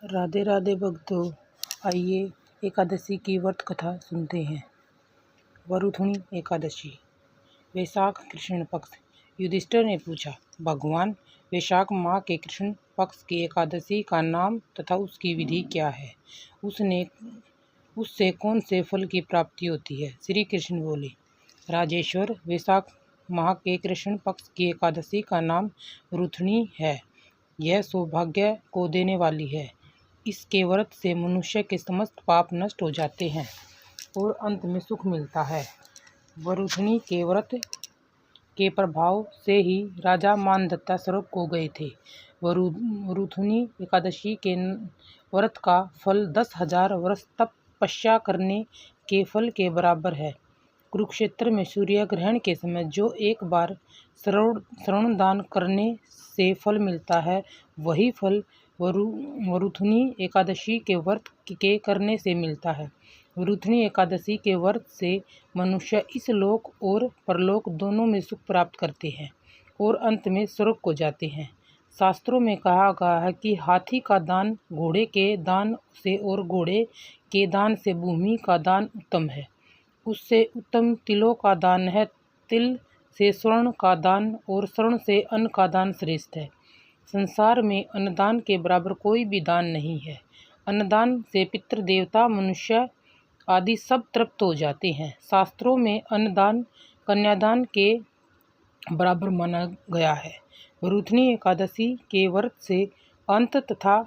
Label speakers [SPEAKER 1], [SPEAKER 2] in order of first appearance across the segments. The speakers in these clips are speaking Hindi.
[SPEAKER 1] राधे राधे भक्तों, आइए एकादशी की व्रत कथा सुनते हैं। वरुथुनी एकादशी। वैशाख कृष्ण पक्ष। युधिष्ठिर ने पूछा, भगवान, वैशाख माह के कृष्ण पक्ष की एकादशी का नाम तथा उसकी विधि क्या है? उससे कौन से फल की प्राप्ति होती है? श्री कृष्ण बोले, राजेश्वर, वैशाख माह के कृष्ण पक्ष की एकादशी का नाम रुथुनी है। यह सौभाग्य को देने वाली है। इसके व्रत से मनुष्य के समस्त पाप नष्ट हो जाते हैं और अंत में सुख मिलता है। वरुथुनी के व्रत के प्रभाव से ही राजा मानदत्ता स्वर्ग को गए थे। वरुथुनी एकादशी के व्रत का फल 10,000 वर्ष तपस्या करने के फल के बराबर है। कुरुक्षेत्र में सूर्य ग्रहण के समय जो एक बार श्रवण दान करने से फल मिलता है, वही फल वरुथुनी एकादशी के व्रत के करने से मिलता है। वरुथुनी एकादशी के व्रत से मनुष्य इस लोक और परलोक दोनों में सुख प्राप्त करते हैं और अंत में स्वर्ग को जाते हैं। शास्त्रों में कहा गया है कि हाथी का दान घोड़े के दान से और घोड़े के दान से भूमि का दान उत्तम है। उससे उत्तम तिलों का दान है। तिल से स्वर्ण का दान और स्वर्ण से अन्न का दान श्रेष्ठ है। संसार में अन्नदान के बराबर कोई भी दान नहीं है। अन्नदान से पितृ देवता मनुष्य आदि सब तृप्त हो जाते हैं। शास्त्रों में अन्नदान कन्यादान के बराबर माना गया है। वरुथुनी एकादशी के व्रत से अन्न तथा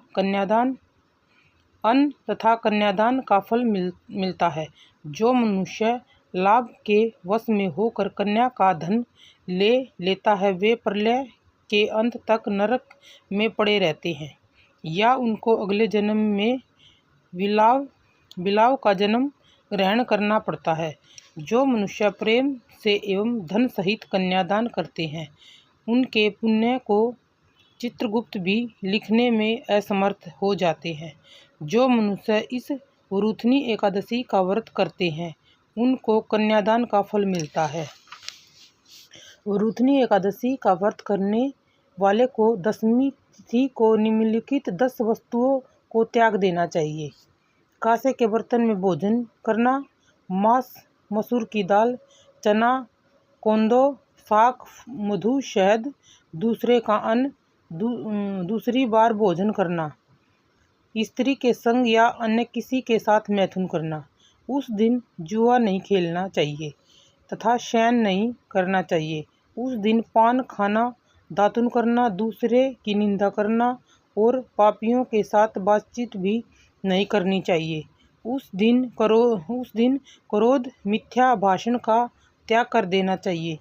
[SPEAKER 1] कन्यादान का फल मिलता है। जो मनुष्य लाभ के वश में होकर कन्या का धन ले लेता है, वे प्रलय के अंत तक नरक में पड़े रहते हैं या उनको अगले जन्म में बिलाव का जन्म ग्रहण करना पड़ता है। जो मनुष्य प्रेम से एवं धन सहित कन्यादान करते हैं, उनके पुण्य को चित्रगुप्त भी लिखने में असमर्थ हो जाते हैं। जो मनुष्य इस वरुथुनी एकादशी का व्रत करते हैं, उनको कन्यादान का फल मिलता है। वरुथुनी एकादशी का व्रत करने वाले को दशमी तिथि को निम्नलिखित 10 वस्तुओं को त्याग देना चाहिए। कांसे के बर्तन में भोजन करना, मांस, मसूर की दाल, चना, कोंदो, शाक, मधु, शहद, दूसरे का अन्न, दूसरी बार भोजन करना, स्त्री के संग या अन्य किसी के साथ मैथुन करना। उस दिन जुआ नहीं खेलना चाहिए तथा शयन नहीं करना चाहिए। उस दिन पान खाना, दातुन करना, दूसरे की निंदा करना और पापियों के साथ बातचीत भी नहीं करनी चाहिए। उस दिन क्रोध, मिथ्या भाषण का त्याग कर देना चाहिए।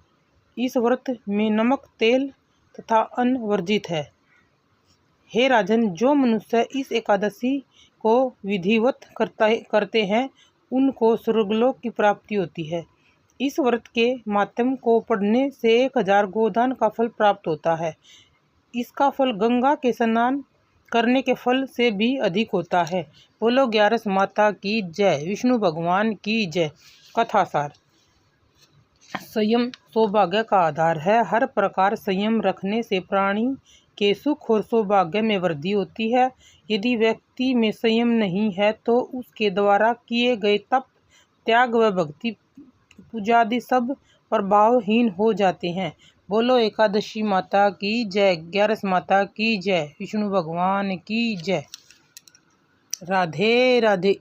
[SPEAKER 1] इस व्रत में नमक, तेल तथा अन्न वर्जित है। हे राजन, जो मनुष्य इस एकादशी को विधिवत करते हैं, उनको स्वर्गलोक की प्राप्ति होती है। इस व्रत के माध्यम को पढ़ने से 1000 गोदान का फल प्राप्त होता है। इसका फल गंगा के स्नान करने के फल से भी अधिक होता है। बोलो ग्यारस माता की जय, विष्णु भगवान की जय। कथासार। संयम सौभाग्य का आधार है। हर प्रकार संयम रखने से प्राणी के सुख और सौभाग्य में वृद्धि होती है। यदि व्यक्ति में संयम नहीं है तो उसके द्वारा किए गए तप, त्याग व भक्ति पूजादि सब प्रभावहीन हो जाते हैं। बोलो एकादशी माता की जय, ग्यारस माता की जय, विष्णु भगवान की जय। राधे राधे।